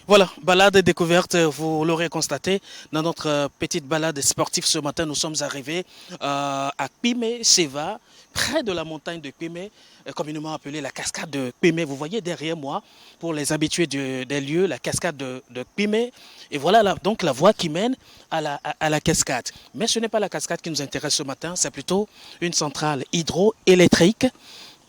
Voilà, balade et découverte, vous l'aurez constaté, dans notre petite balade sportive ce matin, nous sommes arrivés à Kpimé, Seva, près de la montagne de Kpimé, communément appelée la cascade de Kpimé. Vous voyez derrière moi, pour les habitués des lieux, la cascade de Kpimé. Et voilà donc la voie qui mène à la cascade. Mais ce n'est pas la cascade qui nous intéresse ce matin, c'est plutôt une centrale hydroélectrique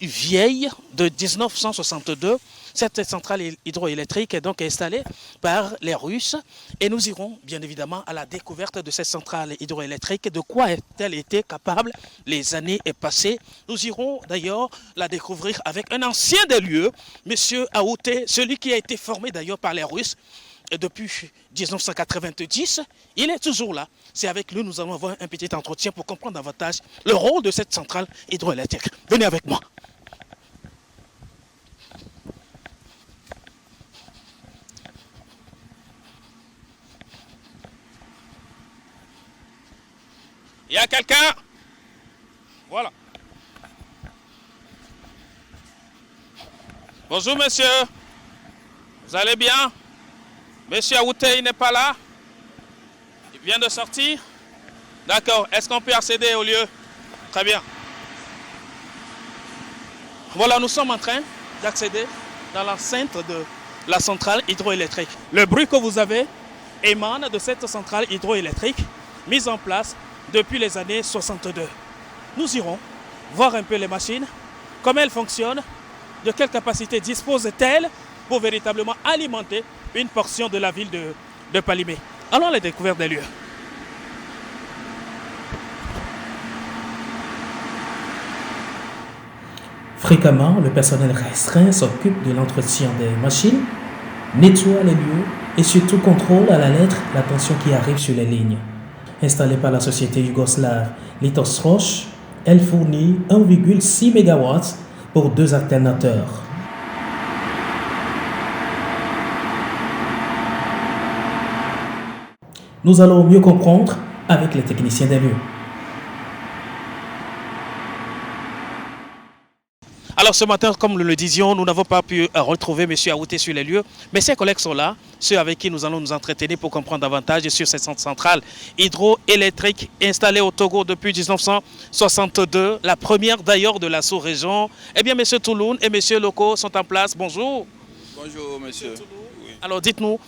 vieille de 1962. Cette centrale hydroélectrique est donc installée par les Russes et nous irons bien évidemment à la découverte de cette centrale hydroélectrique. De quoi a-t-elle été capable les années passées? Nous irons d'ailleurs la découvrir avec un ancien des lieux, Monsieur Aouté, celui qui a été formé d'ailleurs par les Russes depuis 1990, il est toujours là. C'est avec lui que nous allons avoir un petit entretien pour comprendre davantage le rôle de cette centrale hydroélectrique. Venez avec moi. Il y a quelqu'un? Voilà. Bonjour monsieur. Vous allez bien? Monsieur Aouté n'est pas là? Il vient de sortir? D'accord. Est-ce qu'on peut accéder au lieu? Très bien. Voilà, nous sommes en train d'accéder dans l'enceinte de la centrale hydroélectrique. Le bruit que vous avez émane de cette centrale hydroélectrique mise en place depuis les années 62. Nous irons voir un peu les machines, comment elles fonctionnent, de quelle capacité disposent-elles pour véritablement alimenter une portion de la ville de Palimé. Allons à la découverte des lieux. Fréquemment, le personnel restreint s'occupe de l'entretien des machines, nettoie les lieux et surtout contrôle à la lettre la tension qui arrive sur les lignes. Installée par la société yougoslave Litostroch, elle fournit 1,6 MW pour 2 alternateurs. Nous allons mieux comprendre avec les techniciens des lieux. Alors ce matin, comme nous le disions, nous n'avons pas pu retrouver M. Aouté sur les lieux, mais ses collègues sont là, ceux avec qui nous allons nous entretenir pour comprendre davantage sur cette centrale hydroélectrique installée au Togo depuis 1962, la première d'ailleurs de la sous-région. Eh bien, M. Touloun et M. Loko sont en place. Bonjour. Bonjour, monsieur. Oui. Alors dites-nous,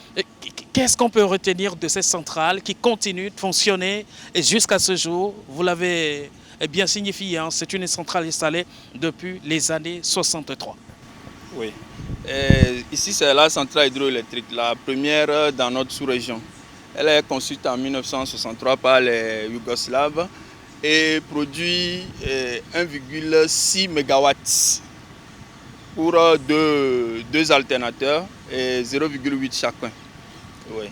qu'est-ce qu'on peut retenir de cette centrale qui continue de fonctionner jusqu'à ce jour? Vous l'avez bien signifié, hein, c'est une centrale installée depuis les années 63. Oui. Ici, c'est la centrale hydroélectrique, la première dans notre sous-région. Elle est construite en 1963 par les Yougoslaves et produit 1,6 MW pour deux alternateurs et 0,8 chacun. Oui.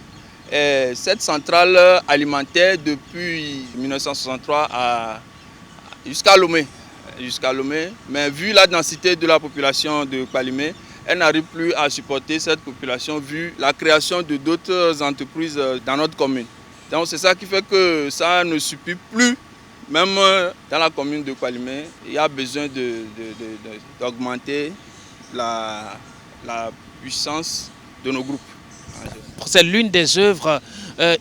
Cette centrale alimentait depuis 1963 jusqu'à Lomé. Mais vu la densité de la population de Palimé, elle n'arrive plus à supporter cette population vu la création de d'autres entreprises dans notre commune. Donc c'est ça qui fait que ça ne suffit plus, même dans la commune de Palimé. Il y a besoin d'augmenter la puissance de nos groupes. C'est l'une des œuvres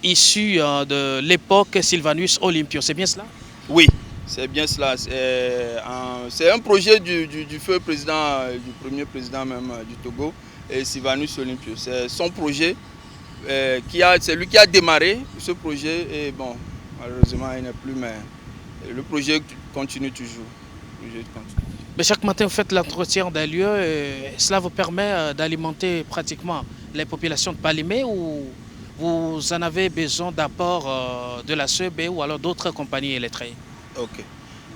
issues de l'époque Sylvanus Olympio, c'est bien cela? Oui. C'est bien cela. C'est un projet du feu président, du premier président même du Togo, Sylvanus Olympio. C'est son projet, c'est lui qui a démarré ce projet et bon, malheureusement il n'est plus, mais le projet continue toujours. Mais chaque matin vous faites l'entretien des lieux et cela vous permet d'alimenter pratiquement les populations de Palimé ou vous en avez besoin d'apport de la CEB ou alors d'autres compagnies électriques? Ok.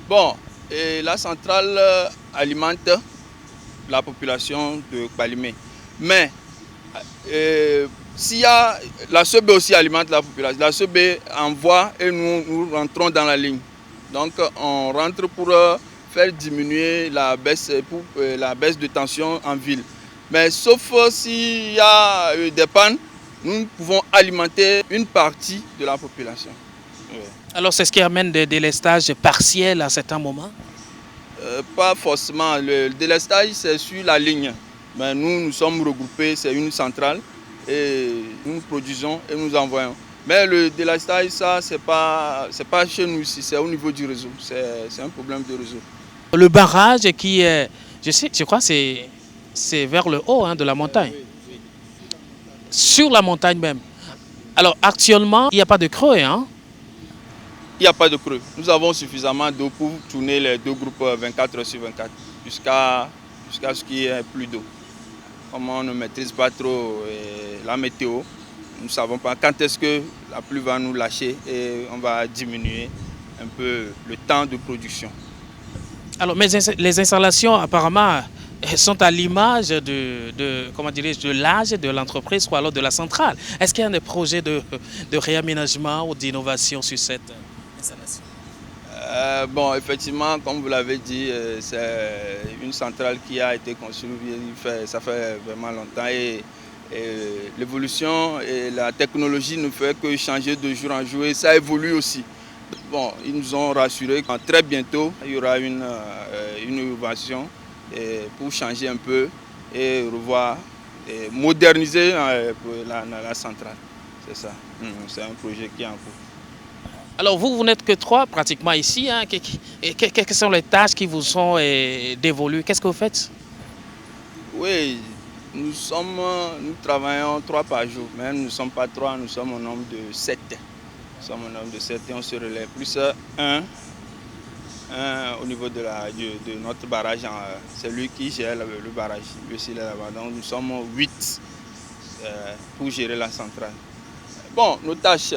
Bon, la centrale alimente la population de Palimé. Mais la CEB aussi alimente la population. La CEB envoie et nous rentrons dans la ligne. Donc on rentre pour faire diminuer la baisse de tension en ville. Mais sauf s'il y a des pannes, nous pouvons alimenter une partie de la population. Oui. Alors c'est ce qui amène des délestages partiels à certains moments? Pas forcément. Le délestage c'est sur la ligne. Mais nous sommes regroupés, c'est une centrale. et nous produisons et nous envoyons. Mais le délestage, ça, c'est pas chez nous ici, c'est au niveau du réseau. C'est un problème de réseau. Le barrage qui est, je crois que c'est vers le haut hein, de la montagne. Sur la montagne même. Alors actuellement, il n'y a pas de creux, hein? Il n'y a pas de creux. Nous avons suffisamment d'eau pour tourner les deux groupes 24 heures sur 24 jusqu'à ce qu'il n'y ait plus d'eau. Comme on ne maîtrise pas trop la météo, nous ne savons pas quand est-ce que la pluie va nous lâcher et on va diminuer un peu le temps de production. Alors, mais les installations apparemment sont à l'image comment dirais-je, de l'âge de l'entreprise ou alors de la centrale. Est-ce qu'il y a des projets de réaménagement ou d'innovation sur cette installation? Bon, effectivement, comme vous l'avez dit, c'est une centrale qui a été construite, ça fait vraiment longtemps et l'évolution et la technologie ne fait que changer de jour en jour et ça évolue aussi. Bon, ils nous ont rassuré que très bientôt, il y aura une innovation pour changer un peu et revoir, et moderniser la centrale. C'est ça, c'est un projet qui est en cours. Alors vous n'êtes que 3 pratiquement ici. Hein. Quelles sont les tâches qui vous sont dévolues? Qu'est-ce que vous faites? Oui, nous travaillons 3 par jour, mais nous ne sommes pas 3, nous sommes au nombre de 7. Nous sommes au nombre de 7 et on se relève. Plus un au niveau de notre barrage, c'est lui qui gère le barrage. Lui aussi, il est là-bas. Donc nous sommes 8 pour gérer la centrale. Bon, nos tâches.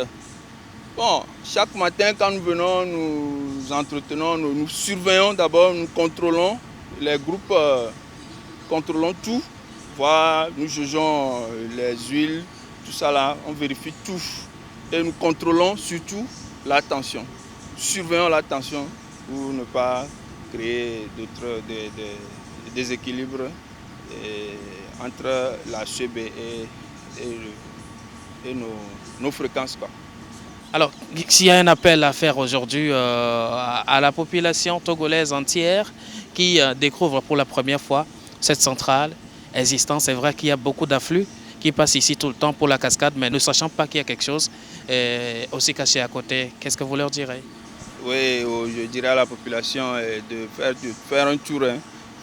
Bon, chaque matin, quand nous venons, nous entretenons, nous surveillons d'abord, nous contrôlons les groupes, contrôlons tout. Voilà, nous jugeons les huiles, tout ça là, on vérifie tout. Et nous contrôlons surtout la tension. Surveillons la tension pour ne pas créer d'autres déséquilibres entre la CB et nos fréquences, quoi. Alors, s'il y a un appel à faire aujourd'hui à la population togolaise entière qui découvre pour la première fois cette centrale existante, c'est vrai qu'il y a beaucoup d'afflux qui passent ici tout le temps pour la cascade, mais ne sachant pas qu'il y a quelque chose aussi caché à côté, qu'est-ce que vous leur direz? Oui, je dirais à la population de faire un tour,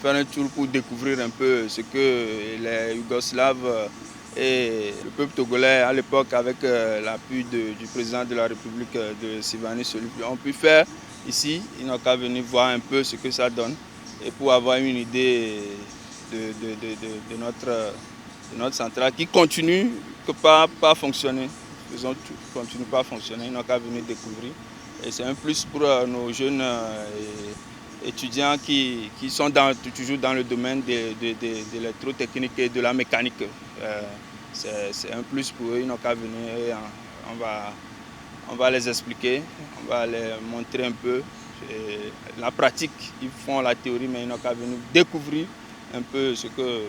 faire un tour pour découvrir un peu ce que les Yougoslaves et le peuple togolais à l'époque avec l'appui du président de la République de Sylvanus Olympio ont pu faire ici. Ils n'ont qu'à venir voir un peu ce que ça donne et pour avoir une idée de notre centrale qui continue pas fonctionner. Ils ont continue pas à fonctionner, ils n'ont qu'à venir découvrir. Et c'est un plus pour nos jeunes étudiants qui sont toujours dans le domaine de l'électrotechnique et de la mécanique. C'est un plus pour eux, ils n'ont qu'à venir et on va les expliquer, on va les montrer un peu la pratique. Ils font la théorie, mais ils n'ont qu'à venir découvrir un peu ce que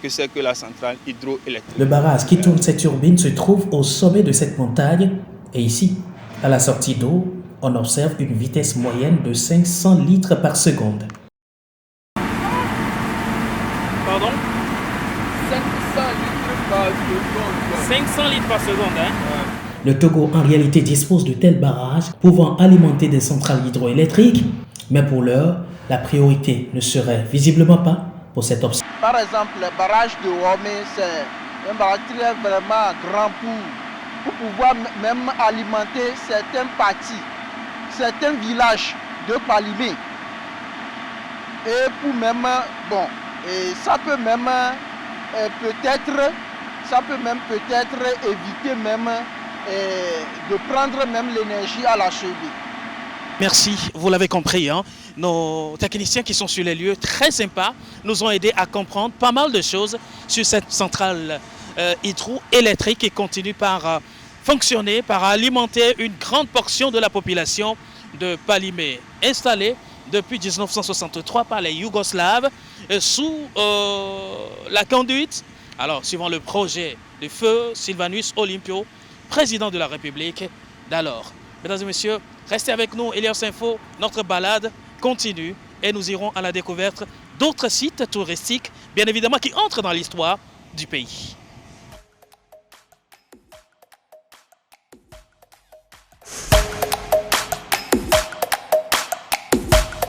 c'est que la centrale hydroélectrique. Le barrage qui tourne cette turbine se trouve au sommet de cette montagne et ici, à la sortie d'eau, on observe une vitesse moyenne de 500 litres par seconde. Pardon? 500 litres par seconde. 500 litres par seconde, hein? Le Togo en réalité dispose de tels barrages pouvant alimenter des centrales hydroélectriques, mais pour l'heure, la priorité ne serait visiblement pas pour cette option. Par exemple, le barrage de Womé, c'est un barrage très vraiment grand pour pouvoir même alimenter certaines parties, certains villages de Palimé. Et pour même, bon, et ça peut même peut-être éviter même de prendre même l'énergie à la cheville. Merci, vous l'avez compris, hein? Nos techniciens qui sont sur les lieux, très sympas, nous ont aidés à comprendre pas mal de choses sur cette centrale hydroélectrique qui continue par fonctionner, par alimenter une grande portion de la population de Palimé, installée depuis 1963 par les Yougoslaves sous la conduite, alors suivant le projet de feu Sylvanus Olympio, président de la République d'alors. Mesdames et messieurs, restez avec nous, Elios Info, notre balade continue et nous irons à la découverte d'autres sites touristiques, bien évidemment, qui entrent dans l'histoire du pays.